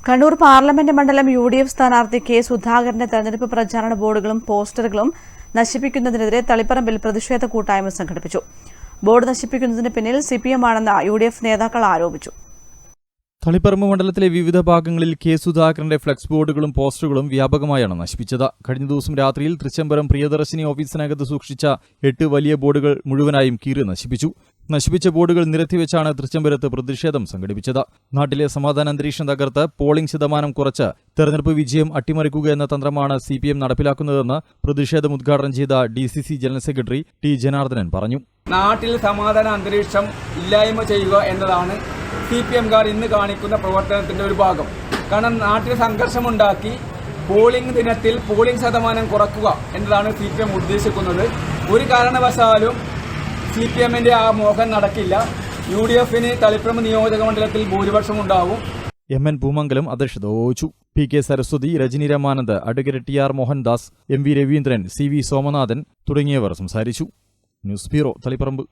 Kannur parliament മണ്ഡലം UDF സ്ഥാനാർത്ഥി K സുധാകരന്റെ തെരഞ്ഞെടുപ്പ് പ്രചാരണ ബോർഡുകളും പോസ്റ്ററുകളും നശിപ്പിക്കുന്നതിനെതിരെ തളിപ്പറമ്പിൽ പ്രതിഷേധ കൂട്ടായ്മ സംഘടിപ്പിച്ചു. ബോർഡ് നശിപ്പിക്കുന്നതിന് പിന്നിൽ CPM ആണെന്ന് UDF നേതാക്കൾ ആരോപിച്ചു. തളിപ്പറമ്പ് മണ്ഡലത്തിലെ വിവിധ ഭാഗങ്ങളിൽ കെ സുധാകരന്റെ ഫ്ലക്സ് ബോർഡുകളും പോസ്റ്ററുകളും വ്യാപകമായാണ് നശിപ്പിച്ചത്. കഴിഞ്ഞ ദിവസം രാത്രിയിൽ തൃച്ചംബരം പ്രിയദർശിനി ഓഫീസിനകത്ത് സൂക്ഷിച്ച 8 വലിയ ബോർഡുകൾ മുഴുവനായും കീറി നശിപ്പിച്ചു. നശിപ്പിച്ച ബോർഡുകൾ നിരത്തിവെച്ചാണ് തൃച്ചംബരത്ത് പ്രതിഷേധം സംഘടിപ്പിച്ചത്. നാട്ടിലെ സമാധാന അന്തരീക്ഷം തകർത്ത് പോളിംഗ് ശതമാനം കുറച്ച് തെരഞ്ഞെടുപ്പ് വിജയം അട്ടിമറിക്കുക എന്ന തന്ത്രമാണ് CPM നടപ്പിലാക്കുന്നതെന്ന് പ്രതിഷേധം ഉദ്ഘാടനം ചെയ്ത DCC general secretary T. Janardhanan പറഞ്ഞു. നാട്ടിൽ സമാധാന അന്തരീക്ഷം ഇല്ലായ്മ ചെയ്യുക എന്നതാണ് CPMകാർ ഇന്ന് കാണിക്കുന്ന പ്രവർത്തനത്തിന്റെ ഒരു ഭാഗം. കാരണം നാട്ടിൽ സംഘർഷമുണ്ടാക്കി പോളിംഗ് ദിനത്തിൽ പോളിംഗ് ശതമാനം കുറക്കുക എന്നതാണ് CPM ഉദ്ദേശിക്കുന്നത്. ഒരു കാരണവശാലും CPMന്റെ ആ മോഹം നടക്കില്ല. UDFന് തളിപ്പറമ്പ് നിയോജക മണ്ഡലത്തിൽ ഭൂരിപക്ഷം ഉണ്ടാവും. MN പൂമംഗലം അധ്യക്ഷത വഹിച്ചു. PK Saraswathi, Rajani Ramanand, advocate TR Mohandas, MV Raveendran, CV Somanathan തുടങ്ങിയവർ സംസാരിച്ചു. News bureau, Taliparamba.